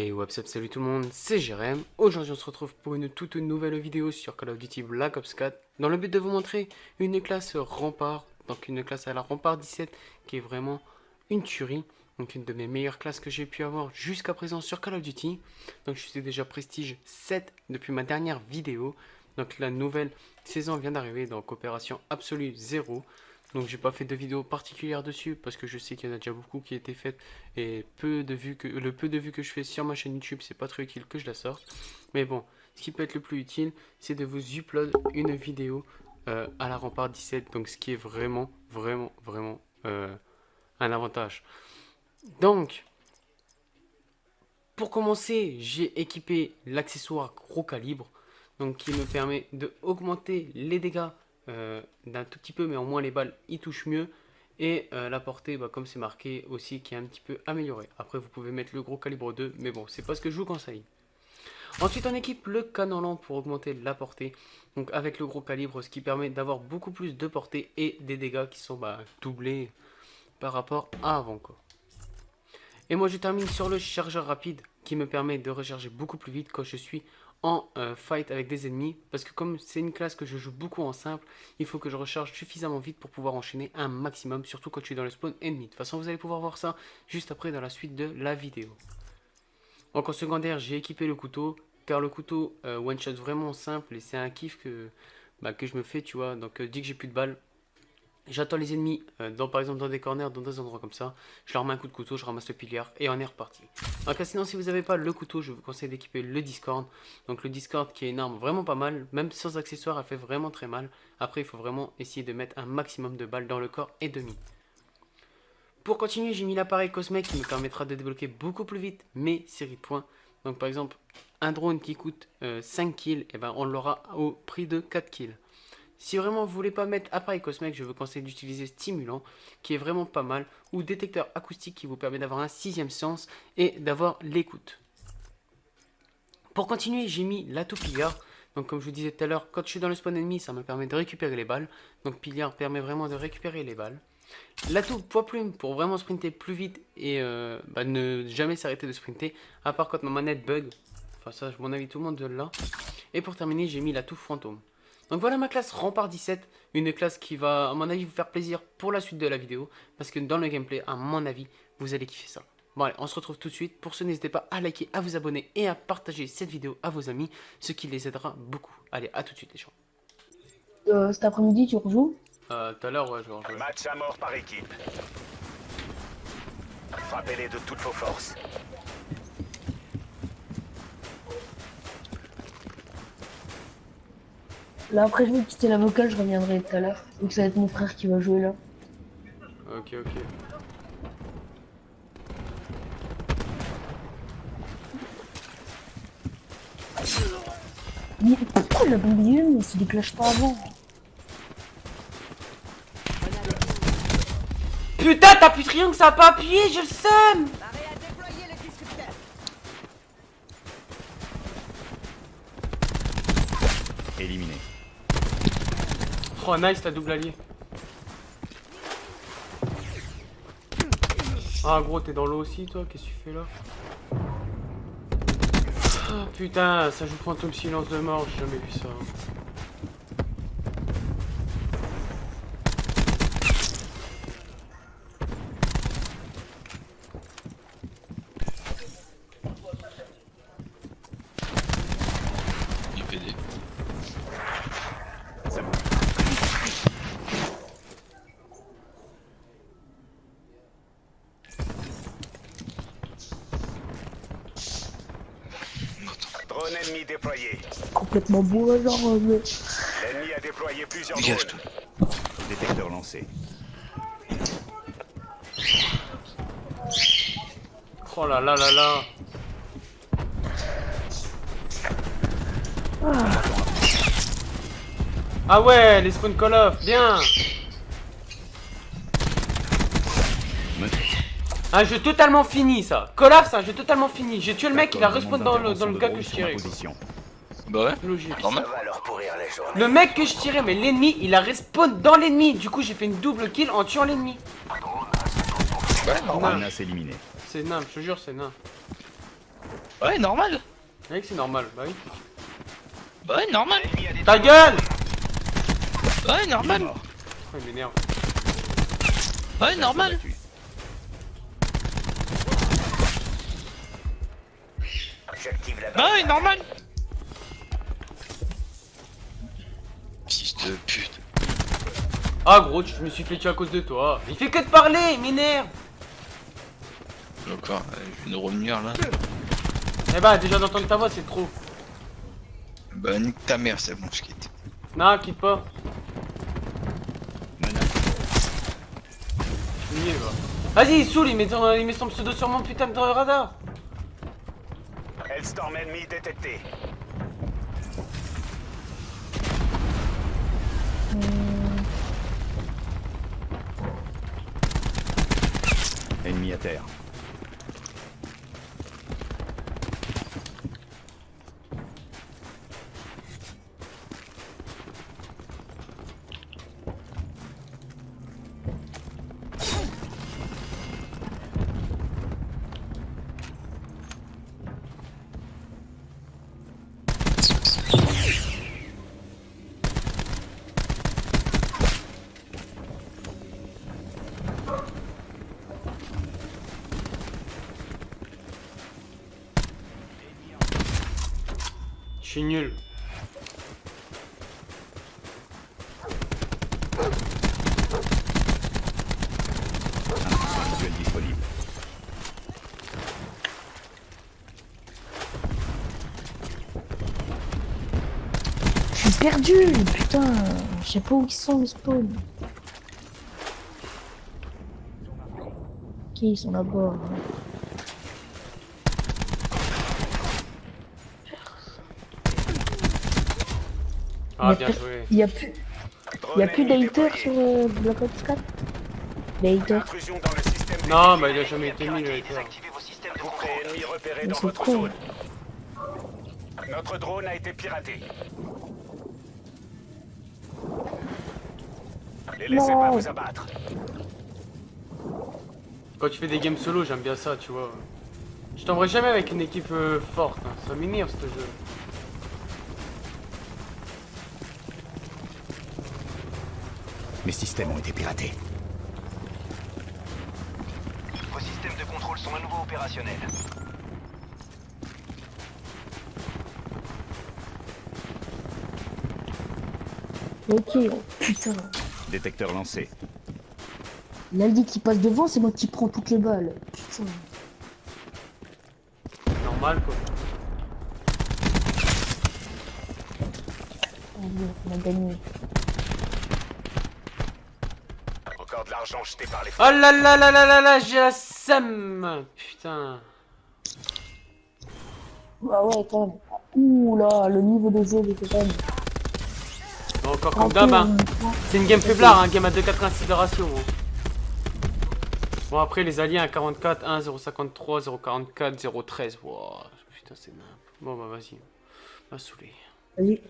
Et what's up, salut tout le monde, c'est Jérém. Aujourd'hui on se retrouve pour une toute nouvelle vidéo sur Call of Duty Black Ops 4 dans le but de vous montrer une classe Rempart, donc une classe à la Rempart 17 qui est vraiment une tuerie. Donc une de mes meilleures classes que j'ai pu avoir jusqu'à présent sur Call of Duty. Donc je suis déjà prestige 7 depuis ma dernière vidéo. Donc la nouvelle saison vient d'arriver, donc opération absolue 0. Donc j'ai pas fait de vidéo particulière dessus parce que je sais qu'il y en a déjà beaucoup qui étaient faites et le peu de vues que je fais sur ma chaîne YouTube, c'est pas très utile que je la sorte. Mais bon, ce qui peut être le plus utile, c'est de vous upload une vidéo à la Rempart 17, donc ce qui est vraiment un avantage. Donc, pour commencer, j'ai équipé l'accessoire gros calibre, donc qui me permet de augmenter les dégâts d'un tout petit peu, mais au moins les balles y touchent mieux. Et la portée, comme c'est marqué aussi, qui est un petit peu améliorée. Après, vous pouvez mettre le gros calibre 2, mais bon, c'est pas ce que je vous conseille. Ensuite, on équipe le canon lent pour augmenter la portée. Donc avec le gros calibre, ce qui permet d'avoir beaucoup plus de portée et des dégâts qui sont doublés par rapport à avant, quoi. Et moi, je termine sur le chargeur rapide qui me permet de recharger beaucoup plus vite quand je suis en fight avec des ennemis, parce que comme c'est une classe que je joue beaucoup en simple, il faut que je recharge suffisamment vite pour pouvoir enchaîner un maximum, surtout quand je suis dans le spawn ennemi. De toute façon, vous allez pouvoir voir ça juste après dans la suite de la vidéo. Donc en secondaire, j'ai équipé le couteau, car le couteau one shot vraiment simple et c'est un kiff que je me fais, tu vois. Donc dès que j'ai plus de balles, j'attends les ennemis, par exemple dans des corners, dans des endroits comme ça. Je leur mets un coup de couteau, je ramasse le piliard et on est reparti. Donc sinon, si vous n'avez pas le couteau, je vous conseille d'équiper le Discord. Donc le Discord qui est une arme vraiment pas mal, même sans accessoires, elle fait vraiment très mal. Après, il faut vraiment essayer de mettre un maximum de balles dans le corps et demi. Pour continuer, j'ai mis l'appareil Cosmec qui me permettra de débloquer beaucoup plus vite mes séries de points. Donc par exemple, un drone qui coûte 5 kills, et on l'aura au prix de 4 kills. Si vraiment vous voulez pas mettre appareil Cosmec, je vous conseille d'utiliser Stimulant, qui est vraiment pas mal, ou détecteur acoustique qui vous permet d'avoir un 6e sens et d'avoir l'écoute. Pour continuer, j'ai mis l'atout piliard. Donc comme je vous disais tout à l'heure, quand je suis dans le spawn ennemi, ça me permet de récupérer les balles. Donc piliard permet vraiment de récupérer les balles. L'atout poids plume pour vraiment sprinter plus vite et ne jamais s'arrêter de sprinter, à part quand ma manette bug. Enfin ça, à mon avis, tout le monde l'a. Et pour terminer, j'ai mis l'atout fantôme. Donc voilà ma classe Rempart 17, une classe qui va à mon avis vous faire plaisir pour la suite de la vidéo, parce que dans le gameplay, à mon avis, vous allez kiffer ça. Bon allez, on se retrouve tout de suite. Pour ce, n'hésitez pas à liker, à vous abonner et à partager cette vidéo à vos amis, ce qui les aidera beaucoup. Allez, à tout de suite les gens. Cet après-midi, tu rejoues? Tout à l'heure, ouais, je vais en jouer. Match à mort par équipe. Frappez-les de toutes vos forces. Là, après, je vais quitter la vocale, je reviendrai tout à l'heure. Donc, ça va être mon frère qui va jouer là. Ok. Mais pourquoi la bombe mais s'il déclenche pas avant? Putain, t'appuies triangle, ça a pas appuyé, je le sème. Éliminé. Oh nice, la double allié. Ah gros, t'es dans l'eau aussi toi, qu'est-ce que tu fais là? Ah putain, ça joue fantôme silence de mort, j'ai jamais vu ça. Drone ennemi déployé. Complètement beau, genre. L'ennemi a déployé plusieurs drones. Détecteur lancé. Oh là là là là. Ah ouais, les spawn Call of, bien. Un jeu totalement fini ça. Call of, c'est un jeu totalement fini. J'ai tué le mec, il a respawn dans le gars que je tirais. Bah ouais, Logique. Ça va leur pourrir la journée. Le mec que je tirais, mais l'ennemi, il a respawn dans l'ennemi. Du coup, j'ai fait une double kill en tuant l'ennemi. Ouais, normal. Menace éliminée. C'est nain, je te jure, c'est nain. Ouais, normal. Mec, c'est normal, bah oui. Bah ouais, normal. L'ennemi a des Ta gueule! Ouais, normal. Oh, il m'énerve. Ouais, normal. J'active la Bah barre. ouais, normal. Fils de pute. Ah gros, je me suis fait tuer à cause de toi. Il fait que de parler, il m'énerve. D'accord, je viens de revenir là. Eh bah, déjà d'entendre ta voix, c'est trop. Bah nique ta mère, c'est bon, je quitte. Non, quitte pas. Je suis niais, va. Vas-y, il saoule, il met son pseudo sur mon putain de radar. Hellstorm ennemi détecté. Ennemi à terre. Je suis nul. Visuel disponible. Je suis perdu, putain. Je sais pas où ils sont, les spawns. Ok, ils sont là-bas. Ah, bien joué. Il y a plus d'haters sur Black Ops 4. Des haters. Intrusion dans le système. Non, bah il a jamais été mis le hater. Désactivez vos systèmes de contrôle. Ennemi repéré Mais dans c'est votre con. zone. Notre drone a été piraté. Les laissez Non. pas vous abattre. Quand tu fais des games solo, j'aime bien ça, tu vois. Je tomberai jamais avec une équipe forte, hein. Ça m'énerve ce jeu. Mes systèmes ont été piratés. Vos systèmes de contrôle sont à nouveau opérationnels. Ok, putain. Détecteur lancé. L'Aldi qui passe devant, c'est moi qui prends toutes les balles. Putain. Normal quoi. Allez, on a gagné. Encore de l'argent jeté par les Oh là là là là là là, j'ai la seum. Putain. Ah ouais, quand même. Ouh là, le niveau de jeu, c'est quand même. Bon, encore comme d'hab, hein. C'est une game faiblard, hein, game à 2,86 de ratio. Bon. Bon, après les alliés à 44, 1, 0,53, 0,44, 0,13. Wow, putain, c'est nimp. Bon, bah vas-y. Va saouler. Vas-y.